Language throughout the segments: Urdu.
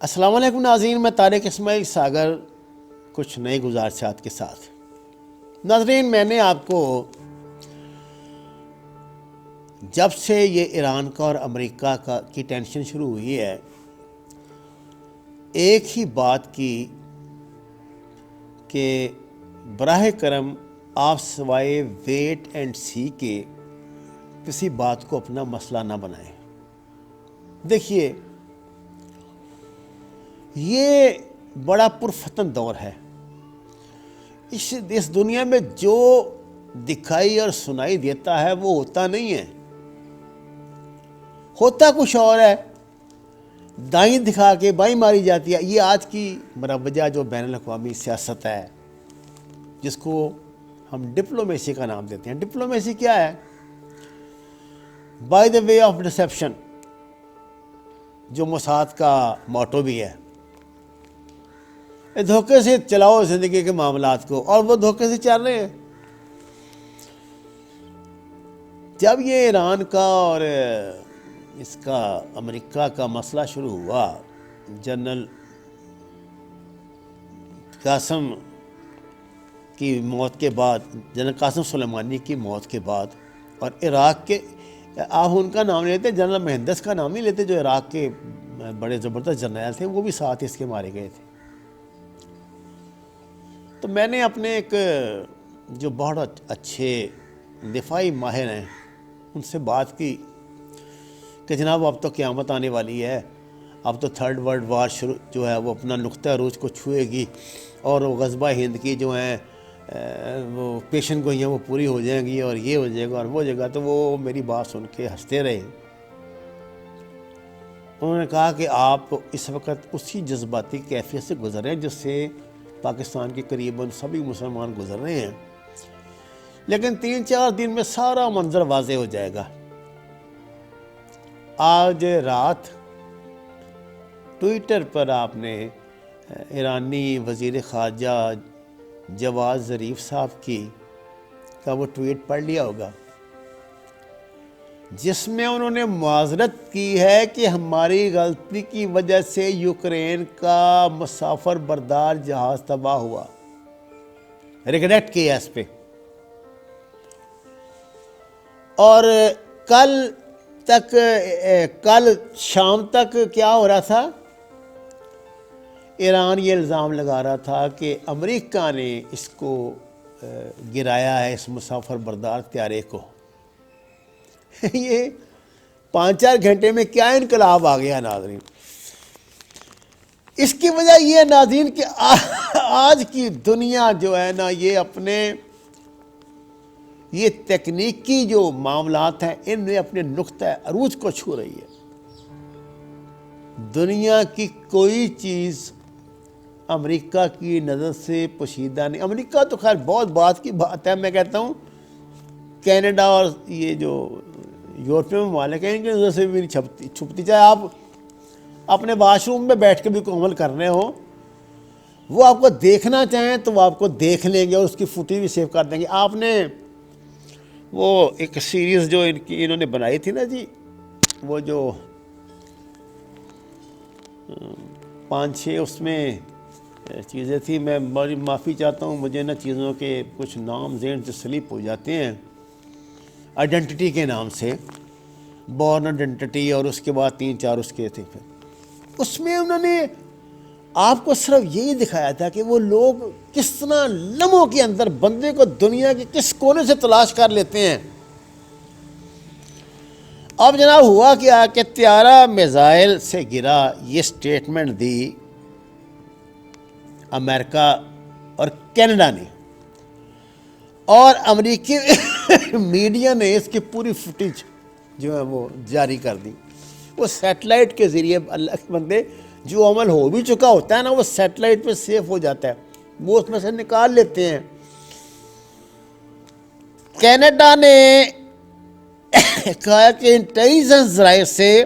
السلام علیکم ناظرین، میں طارق اسماعیل ساگر کچھ نئے گزارشات کے ساتھ۔ ناظرین، میں نے آپ کو جب سے یہ ایران کا اور امریکہ کی ٹینشن شروع ہوئی ہے ایک ہی بات کی کہ براہ کرم آپ سوائے ویٹ اینڈ سی کے کسی بات کو اپنا مسئلہ نہ بنائیں۔ دیکھیے، یہ بڑا پرفتن دور ہے۔ اس دنیا میں جو دکھائی اور سنائی دیتا ہے وہ ہوتا نہیں ہے، ہوتا کچھ اور ہے۔ دائیں دکھا کے بائیں ماری جاتی ہے۔ یہ آج کی مروجہ جو بین الاقوامی سیاست ہے جس کو ہم ڈپلومیسی کا نام دیتے ہیں۔ ڈپلومیسی کیا ہے؟ By the way of deception, جو موساد کا موٹو بھی ہے۔ دھوکے سے چلاؤ زندگی کے معاملات کو، اور وہ دھوکے سے چل رہے ہیں۔ جب یہ ایران کا اور اس کا امریکہ کا مسئلہ شروع ہوا، جنرل قاسم کی موت کے بعد، جنرل قاسم سلیمانی کی موت کے بعد، اور عراق کے، آپ ان کا نام لیتے، جنرل مہندس کا نام نہیں لیتے، جو عراق کے بڑے زبردست جرنیل تھے، وہ بھی ساتھ اس کے مارے گئے تھے۔ تو میں نے اپنے ایک جو بہت اچھے دفاعی ماہر ہیں ان سے بات کی کہ جناب اب تو قیامت آنے والی ہے، اب تو تھرڈ ورلڈ وار شروع جو ہے وہ اپنا نقطہ عروج کو چھوئے گی، اور وہ غزوہ ہند کی جو ہیں وہ پیشن گوئیاں وہ پوری ہو جائیں گی، اور یہ ہو جائے گا اور وہ ہو جائے گا۔ تو وہ میری بات سن کے ہنستے رہے۔ انہوں نے کہا کہ آپ اس وقت اسی جذباتی کیفیت سے گزر رہے ہیں جس سے پاکستان کے قریباً سبھی مسلمان گزر رہے ہیں، لیکن 3-4 دن میں سارا منظر واضح ہو جائے گا۔ آج رات ٹویٹر پر آپ نے ایرانی وزیر خارجہ جواد ظریف صاحب کا وہ ٹویٹ پڑھ لیا ہوگا، جس میں انہوں نے معذرت کی ہے کہ ہماری غلطی کی وجہ سے یوکرین کا مسافر بردار جہاز تباہ ہوا، ریگریٹ کیا اس پہ۔ اور کل شام تک کیا ہو رہا تھا؟ ایران یہ الزام لگا رہا تھا کہ امریکہ نے اس کو گرایا ہے، اس مسافر بردار طیارے کو۔ یہ 5-4 گھنٹے میں کیا انقلاب آ گیا ناظرین۔ اس کی وجہ یہ ہے ناظرین کہ آج کی دنیا جو ہے نا، یہ تکنیکی جو معاملات ہیں ان میں اپنے نقطہ عروج کو چھو رہی ہے۔ دنیا کی کوئی چیز امریکہ کی نظر سے پوشیدہ نہیں۔ امریکہ تو خیر بہت بات کی بات ہے، میں کہتا ہوں کینیڈا اور یہ جو یورپین ممالک ہیں ان کی نظر سے بھی نہیں چھپتی۔ چاہے آپ اپنے واش روم میں بیٹھ کے بھی کوئی عمل کرنے ہو، وہ آپ کو دیکھنا چاہیں تو وہ آپ کو دیکھ لیں گے اور اس کی فوٹیج بھی سیو کر دیں گے۔ آپ نے وہ ایک سیریز جو انہوں نے بنائی تھی نا جی، وہ جو 5-6 اس میں چیزیں تھیں، میں بڑی معافی چاہتا ہوں، مجھے نا چیزوں کے کچھ نام ذہن سے سلپ ہو جاتے ہیں۔ آئیڈینٹی کے نام سے، بورن آئیڈینٹی، اور اس کے بعد 3-4 اس کے تھے۔ پھر اس میں انہوں نے آپ کو صرف یہی دکھایا تھا کہ وہ لوگ کس طرح لمحوں کے اندر بندے کو دنیا کے کس کونے سے تلاش کر لیتے ہیں۔ اب جناب ہوا کیا کہ طیارہ میزائل سے گرا، یہ سٹیٹمنٹ دی امریکہ اور کینیڈا نے، اور امریکی میڈیا نے اس کی پوری فوٹیج جو ہے وہ جاری کر دی۔ وہ سیٹلائٹ کے ذریعے، اللہ کے بندے، جو عمل ہو بھی چکا ہوتا ہے نا وہ سیٹلائٹ پہ سیف ہو جاتا ہے، وہ اس میں سے نکال لیتے ہیں۔ کینیڈا نے کہا کہ انٹیلیجنس ذرائع سے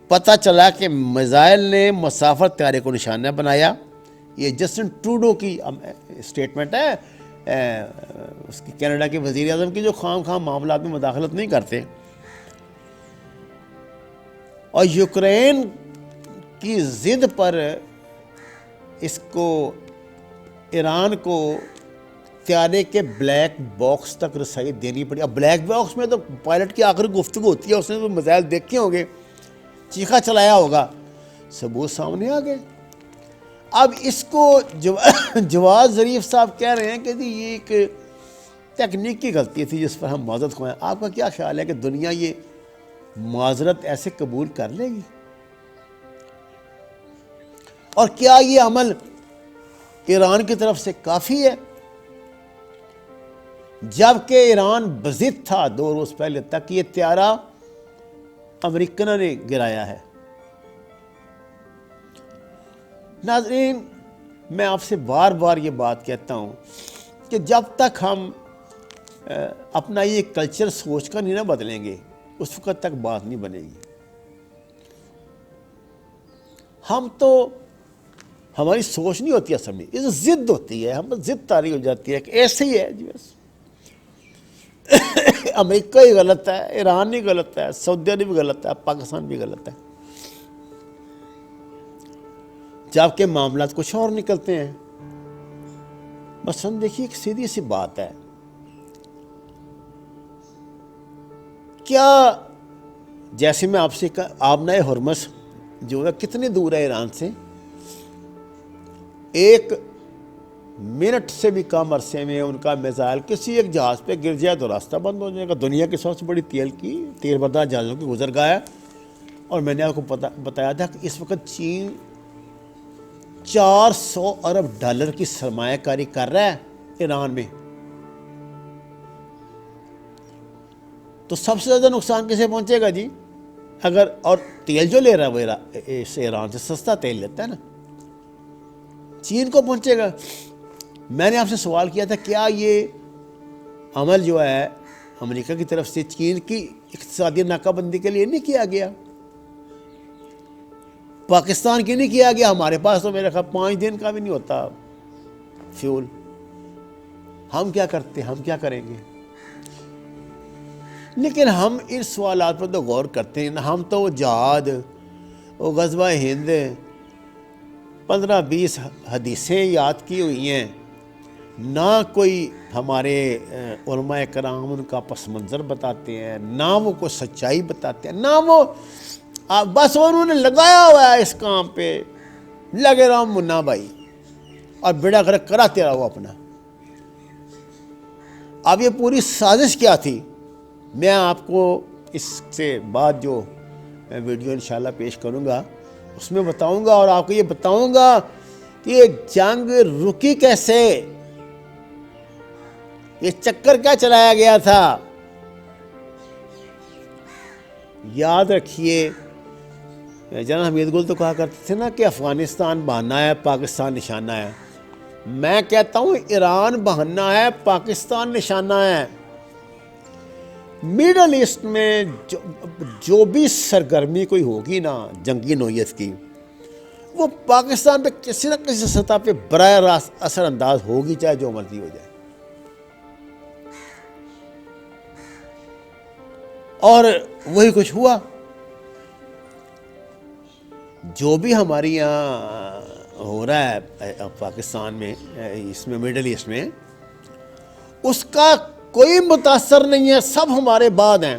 پتہ چلا کہ میزائل نے مسافر طیارے کو نشانہ بنایا۔ یہ جسٹن ٹروڈو کی اسٹیٹمنٹ ہے، اس کی کینیڈا کے وزیر اعظم کی، جو خام معاملات میں مداخلت نہیں کرتے۔ اور یوکرین کی ضد پر اس کو ایران کو طیارے کے بلیک باکس تک رسائی دینی پڑی. اب بلیک باکس میں تو پائلٹ کی آخری گفتگو ہوتی ہے, اس نے تو میزائل دیکھے ہوں گے, چیخا چلایا ہوگا, ثبوت سامنے آ گئے. اب اس کو جواز ظریف صاحب کہہ رہے ہیں کہ جی یہ ایک تکنیکی غلطی تھی جس پر ہم معذرت خواہ ہیں. آپ کا کیا خیال ہے کہ دنیا یہ معذرت ایسے قبول کر لے گی؟ اور کیا یہ عمل ایران کی طرف سے کافی ہے؟ جبکہ ایران بضد تھا 2 روز پہلے تک یہ طیارہ امریکنوں نے گرایا ہے. ناظرین, میں آپ سے بار بار یہ بات کہتا ہوں کہ جب تک ہم اپنا یہ کلچر سوچ کر نہیں نہ بدلیں گے, اس وقت تک بات نہیں بنے گی. ہماری سوچ نہیں ہوتی اصل میں, یہ ضد ہوتی ہے, ہم ضد طاری ہو جاتی ہے کہ ایسے ہی ہے جی بس. امریکہ ہی غلط ہے, ایران ہی غلط ہے, سعودی عرب بھی غلط ہے, پاکستان بھی غلط ہے, جبکہ معاملات کچھ اور نکلتے ہیں. مثلاً دیکھیے ایک سیدھی سی بات ہے, کیا جیسے میں آپ سے آبنائے ہرمز جو ہے کتنی دور ہے ایران سے؟ 1 منٹ سے بھی کم عرصے میں ان کا میزائل کسی ایک جہاز پہ گر جائے تو راستہ بند ہو جائے گا. دنیا کی سب سے بڑی تیر بردار جہازوں کی گزرگاہ ہے. اور میں نے آپ کو بتایا تھا کہ اس وقت چین $400 ارب کی سرمایہ کاری کر رہا ہے ایران میں. تو سب سے زیادہ نقصان کسے پہنچے گا جی؟ اور تیل جو لے رہا ہے وہ ایران سے سستا تیل لیتا ہے نا, چین کو پہنچے گا. میں نے آپ سے سوال کیا تھا کیا یہ عمل جو ہے امریکہ کی طرف سے چین کی اقتصادی ناکہ بندی کے لیے نہیں کیا گیا؟ پاکستان کی نہیں کیا گیا؟ ہمارے پاس تو میرے خیال 5 دن کا بھی نہیں ہوتا فیول. ہم کیا کرتے, ہم کیا کریں گے؟ لیکن ہم ان سوالات پر تو غور کرتے ہیں. ہم تو وہ جہاد, وہ غزوہ ہند, 15-20 حدیثیں یاد کی ہوئی ہیں, نہ کوئی ہمارے علماء کرام ان کا پس منظر بتاتے ہیں, نہ وہ کوئی سچائی بتاتے ہیں, نہ وہ بس انہوں نے لگایا ہوا ہے اس کام پہ, لگے رہا منا بھائی, اور بیڑا غرق کراتے رہا وہ اپنا. اب یہ پوری سازش کیا تھی, میں آپ کو اس سے بعد جو ویڈیو انشاءاللہ پیش کروں گا اس میں بتاؤں گا, اور آپ کو یہ بتاؤں گا کہ یہ جنگ رکی کیسے, یہ چکر کیا چلایا گیا تھا. یاد رکھیے, جناب حمید گل تو کہا کرتے تھے نا کہ افغانستان بہانہ ہے, پاکستان نشانہ ہے. میں کہتا ہوں ایران بہانہ ہے, پاکستان نشانہ ہے. میڈل ایسٹ میں جو بھی سرگرمی کوئی ہوگی نا جنگی نوعیت کی, وہ پاکستان پہ کسی نہ کسی سطح پہ براہ راست اثر انداز ہوگی, چاہے جو مرضی ہو جائے. اور وہی کچھ ہوا. جو بھی ہماری یہاں ہو رہا ہے پاکستان میں, اس میں مڈل ایسٹ میں, اس کا کوئی متاثر نہیں ہے, سب ہمارے بعد ہیں.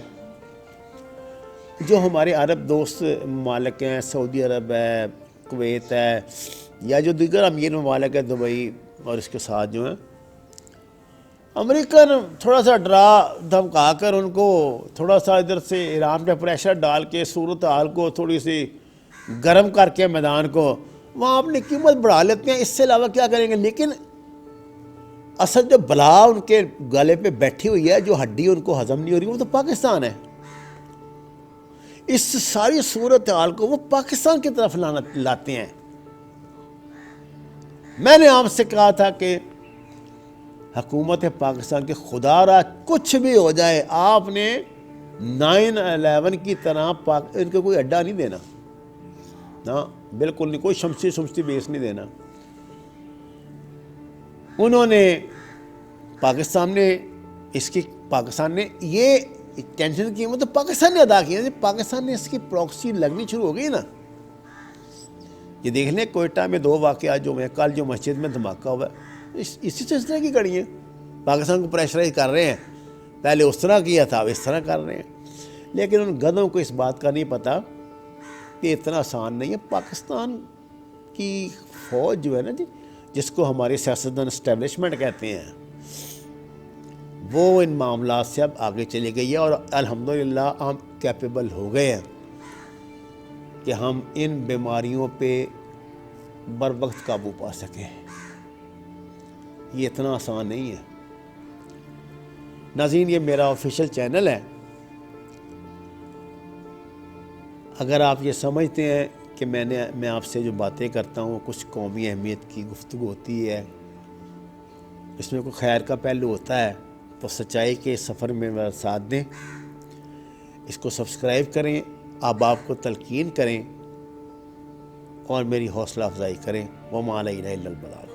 جو ہمارے عرب دوست ممالک ہیں, سعودی عرب ہے, کویت ہے, یا جو دیگر امیر ممالک ہیں, دبئی اور اس کے ساتھ جو ہیں, امریکن تھوڑا سا ڈرا دھمکا کر ان کو تھوڑا سا ادھر سے ایران پہ پریشر ڈال کے صورتحال کو تھوڑی سی گرم کر کے میدان کو وہاں اپنی قیمت بڑھا لیتے ہیں. اس سے علاوہ کیا کریں گے؟ لیکن اصل جو بلا ان کے گلے پہ بیٹھی ہوئی ہے, جو ہڈی ان کو ہضم نہیں ہو رہی, وہ تو پاکستان ہے. اس ساری صورتحال کو وہ پاکستان کی طرف لاتے ہیں. میں نے آپ سے کہا تھا کہ حکومت پاکستان کے خدا را کچھ بھی ہو جائے, آپ نے 9/11 کی طرح ان کو کوئی اڈا نہیں دینا, نا بالکل نہیں, کوئی شمسی بیس نہیں دینا. انہوں نے پاکستان نے یہ ٹینشن کی, تو پاکستان نے ادا کیا. پاکستان نے اس کی پراکسی لگنی شروع ہو گئی نا, یہ دیکھ لیں کوئٹہ میں 2 واقعات جو ہیں، کل جو مسجد میں دھماکہ ہوا ہے، اسی سلسلے کی کڑی ہیں۔ پاکستان کو پریشرائز کر رہے ہیں، پہلے اس طرح کیا تھا اب اس طرح کر رہے ہیں، لیکن ان گدھوں کو اس بات کا نہیں پتہ کہ اتنا آسان نہیں ہے۔ پاکستان کی فوج جو ہے نا جی، جس کو ہمارے سیاستدان اسٹیبلشمنٹ کہتے ہیں، وہ ان معاملات سے اب آگے چلی گئی ہے، اور الحمدللہ ہم کیپیبل ہو گئے ہیں کہ ہم ان بیماریوں پہ بر وقت قابو پا سکیں۔ یہ اتنا آسان نہیں ہے۔ ناظرین، یہ میرا آفیشیل چینل ہے، اگر آپ یہ سمجھتے ہیں کہ میں آپ سے جو باتیں کرتا ہوں کچھ قومی اہمیت کی گفتگو ہوتی ہے، اس میں کوئی خیر کا پہلو ہوتا ہے، تو سچائی کے سفر میں میرا ساتھ دیں، اس کو سبسکرائب کریں، آپ کو تلقین کریں اور میری حوصلہ افزائی کریں۔ وما علینا الا البلاغ۔